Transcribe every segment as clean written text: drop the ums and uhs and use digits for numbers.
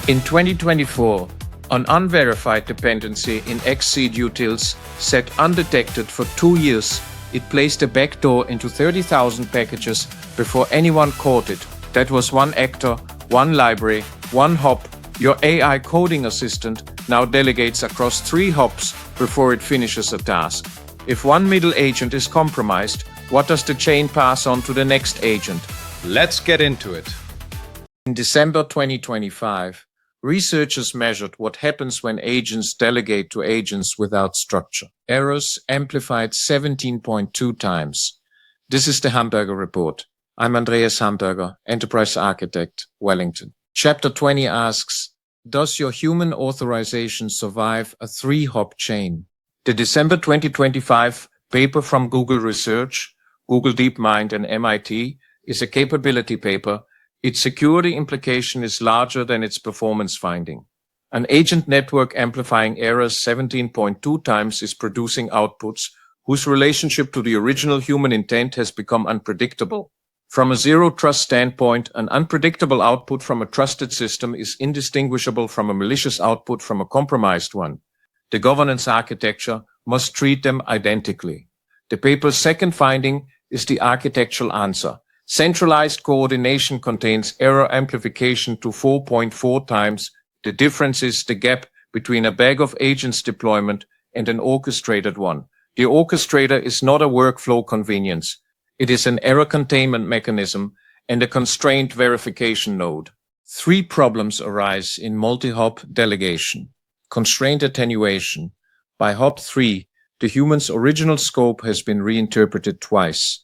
In 2024, an unverified dependency in XSeed utils set undetected for 2 years. It placed a backdoor into 30,000 packages before anyone caught it. That was one actor, one library, one hop. Your AI coding assistant now delegates across 3 hops before it finishes a task. If one middle agent is compromised, what does the chain pass on to the next agent? Let's get into it. In December 2025, researchers measured what happens when agents delegate to agents without structure. Errors amplified 17.2 times. This is the Hamberger report. I'm Andreas Hamberger, Enterprise Architect, Wellington. Chapter 20 asks, does your human authorization survive a 3-hop chain? The December 2025 paper from Google Research, Google DeepMind and MIT, is a capability paper. Its security implication is larger than its performance finding. An agent network amplifying errors 17.2 times is producing outputs whose relationship to the original human intent has become unpredictable. From a zero-trust standpoint, an unpredictable output from a trusted system is indistinguishable from a malicious output from a compromised one. The governance architecture must treat them identically. The paper's second finding is the architectural answer. Centralized coordination contains error amplification to 4.4 times. The difference is the gap between a bag of agents deployment and an orchestrated one. The orchestrator is not a workflow convenience. It is an error containment mechanism and a constraint verification node. 3 problems arise in multi-hop delegation. Constraint attenuation. By hop 3, the human's original scope has been reinterpreted twice.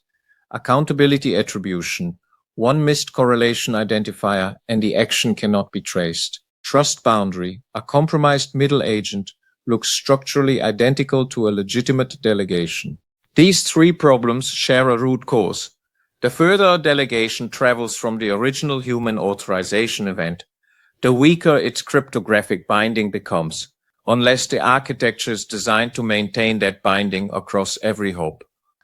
Accountability attribution. One missed correlation identifier and the action cannot be traced. Trust boundary. A compromised middle agent looks structurally identical to a legitimate delegation. These 3 problems share a root cause. The further a delegation travels from the original human authorization event, the weaker its cryptographic binding becomes, unless the architecture is designed to maintain that binding across every hop.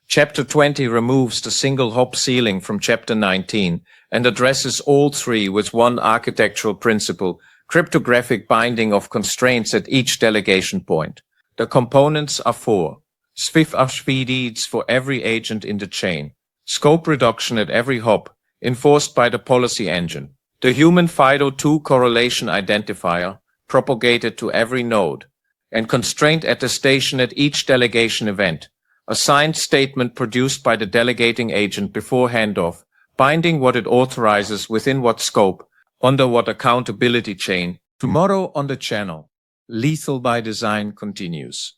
Chapter 20 removes the single hop ceiling from Chapter 19 and addresses all 3 with one architectural principle, cryptographic binding of constraints at each delegation point. The components are 4. SPIFFE SVIDs for every agent in the chain. Scope reduction at every hop, enforced by the policy engine. The human FIDO2 correlation identifier, propagated to every node. And constraint attestation at each delegation event. A signed statement produced by the delegating agent before handoff, binding what it authorizes within what scope, under what accountability chain. Tomorrow on the channel, Lethal by Design continues.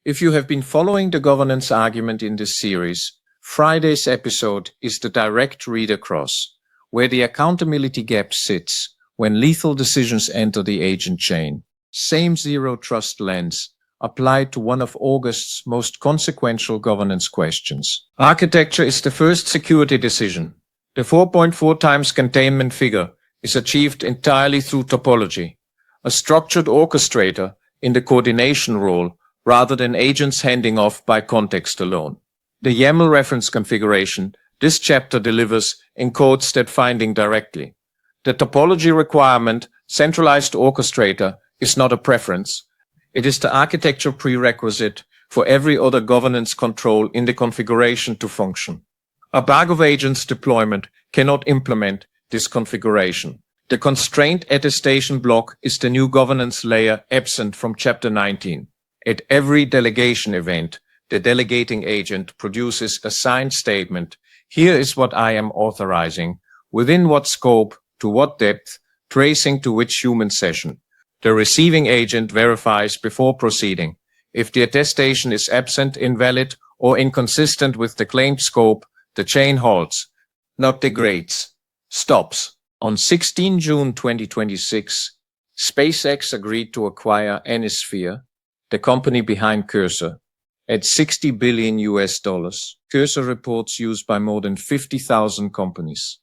If you have been following the governance argument in this series, Friday's episode is the direct read across, where the accountability gap sits when lethal decisions enter the agent chain. Same zero-trust lens applied to one of August's most consequential governance questions. Architecture is the first security decision. The 4.4 times containment figure is achieved entirely through topology, a structured orchestrator in the coordination role rather than agents handing off by context alone. The YAML reference configuration this chapter delivers encodes that finding directly. The topology requirement, centralized orchestrator, is not a preference. It is the architecture prerequisite for every other governance control in the configuration to function. A bag of agents deployment cannot implement this configuration. The constraint attestation block is the new governance layer absent from Chapter 19. At every delegation event, the delegating agent produces a signed statement. Here is what I am authorizing, within what scope, to what depth, tracing to which human session. The receiving agent verifies before proceeding. If the attestation is absent, invalid, or inconsistent with the claimed scope, the chain halts, not degrades, stops. On 16 June 2026, SpaceX agreed to acquire Anysphere, the company behind Cursor, at $60 billion. Cursor reports used by more than 50,000 companies.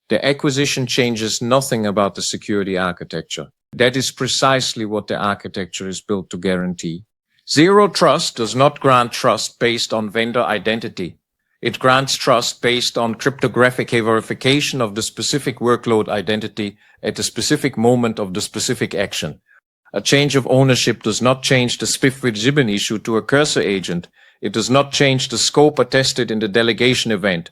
The acquisition changes nothing about the security architecture. That is precisely what the architecture is built to guarantee. Zero trust does not grant trust based on vendor identity. It grants trust based on cryptographic verification of the specific workload identity at the specific moment of the specific action. A change of ownership does not change the SPIFFE issue to a cursor agent. It does not change the scope attested in the delegation event.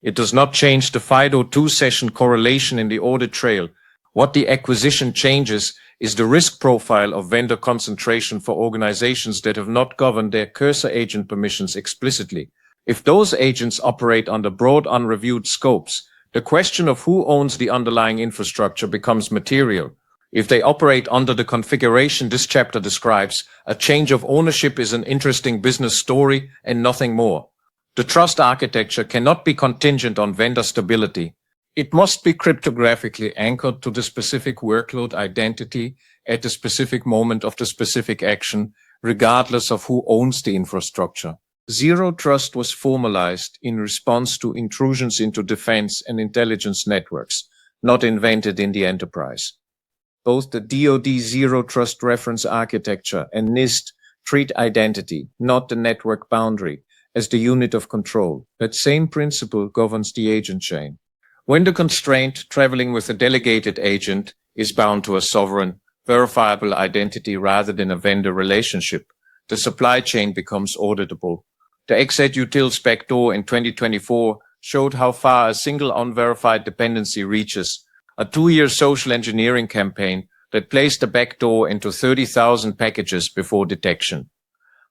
It does not change the FIDO2 session correlation in the audit trail. What the acquisition changes is the risk profile of vendor concentration for organizations that have not governed their cursor agent permissions explicitly. If those agents operate under broad unreviewed scopes, the question of who owns the underlying infrastructure becomes material. If they operate under the configuration this chapter describes, a change of ownership is an interesting business story and nothing more. The trust architecture cannot be contingent on vendor stability. It must be cryptographically anchored to the specific workload identity at the specific moment of the specific action, regardless of who owns the infrastructure. Zero trust was formalized in response to intrusions into defense and intelligence networks, not invented in the enterprise. Both the DoD Zero Trust Reference Architecture and NIST treat identity, not the network boundary, as the unit of control. That same principle governs the agent chain. When the constraint traveling with a delegated agent is bound to a sovereign, verifiable identity rather than a vendor relationship, the supply chain becomes auditable. The XEdutils backdoor in 2024 showed how far a single unverified dependency reaches. A 2-year social engineering campaign that placed the backdoor into 30,000 packages before detection.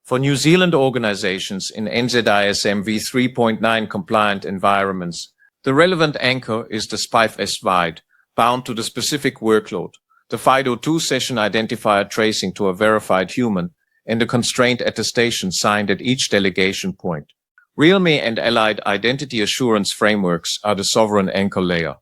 For New Zealand organizations in NZISM v3.9 compliant environments, the relevant anchor is the SPIFFE SVID, bound to the specific workload, the FIDO2 session identifier tracing to a verified human, and the constraint attestation signed at each delegation point. Realme and allied identity assurance frameworks are the sovereign anchor layer.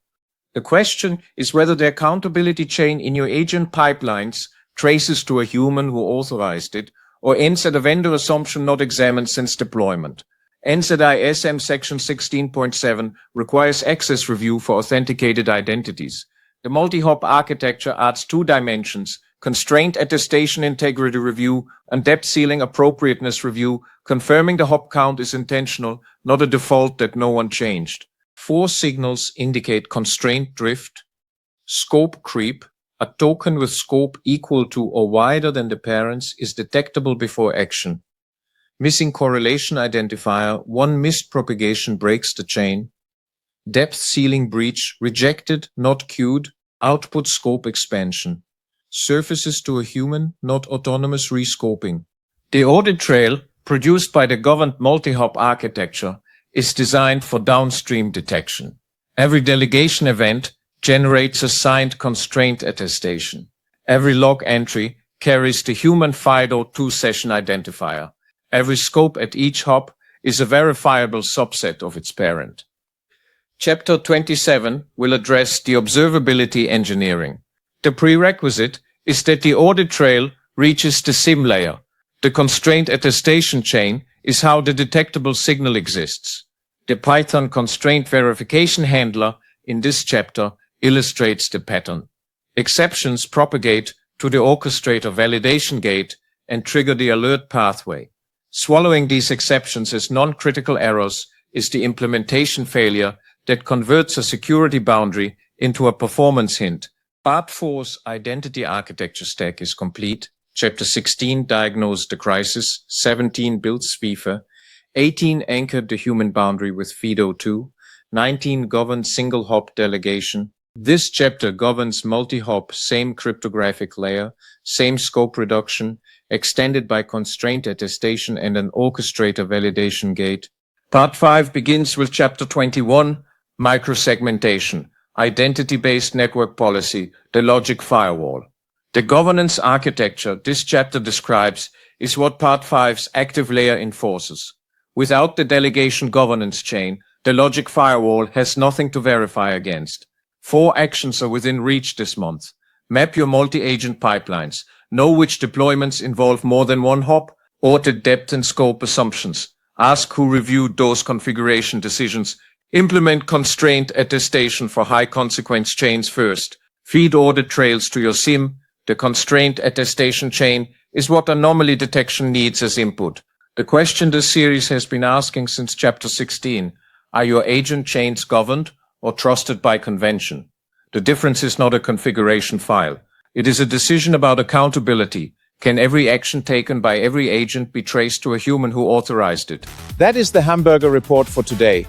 The question is whether the accountability chain in your agent pipelines traces to a human who authorized it, or ends at a vendor assumption not examined since deployment. NZISM section 16.7 requires access review for authenticated identities. The multi-hop architecture adds 2 dimensions: constraint attestation integrity review and depth ceiling appropriateness review, confirming the hop count is intentional, not a default that no one changed. 4 signals indicate constraint drift, scope creep. A token with scope equal to or wider than the parents is detectable before action. Missing correlation identifier, 1 missed propagation breaks the chain. Depth ceiling breach, rejected, not queued. Output scope expansion. Surfaces to a human, not autonomous rescoping. The audit trail, produced by the governed multi-hop architecture, is designed for downstream detection. Every delegation event generates a signed constraint attestation. Every log entry carries the human FIDO2 session identifier. Every scope at each hop is a verifiable subset of its parent. Chapter 27 will address the observability engineering. The prerequisite is that the audit trail reaches the SIM layer. The constraint attestation chain is how the detectable signal exists. The Python constraint verification handler in this chapter illustrates the pattern. Exceptions propagate to the orchestrator validation gate and trigger the alert pathway. Swallowing these exceptions as non-critical errors is the implementation failure that converts a security boundary into a performance hint. Part 4's identity architecture stack is complete. Chapter 16 diagnosed the crisis, 17 built SPIFFE, 18 anchored the human boundary with FIDO2, 19 governed single hop delegation. This chapter governs multi-hop, same cryptographic layer, same scope reduction, extended by constraint attestation and an orchestrator validation gate. Part 5 begins with Chapter 21, microsegmentation, identity-based network policy, the logic firewall. The governance architecture this chapter describes is what Part 5's active layer enforces. Without the delegation governance chain, the logic firewall has nothing to verify against. 4 actions are within reach this month. Map your multi-agent pipelines. Know which deployments involve more than 1 hop. Audit depth and scope assumptions. Ask who reviewed those configuration decisions. Implement constraint attestation for high consequence chains first. Feed audit trails to your SIM. The constraint attestation chain is what anomaly detection needs as input. The question this series has been asking since chapter 16, are your agent chains governed or trusted by convention? The difference is not a configuration file. It is a decision about accountability. Can every action taken by every agent be traced to a human who authorized it? That is the Hamberger report for today.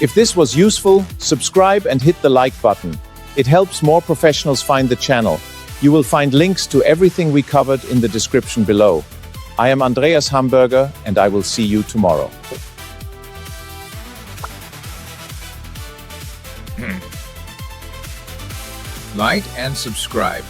If this was useful, subscribe and hit the like button. It helps more professionals find the channel. You will find links to everything we covered in the description below. I am Andreas Hamberger, and I will see you tomorrow. Like and subscribe.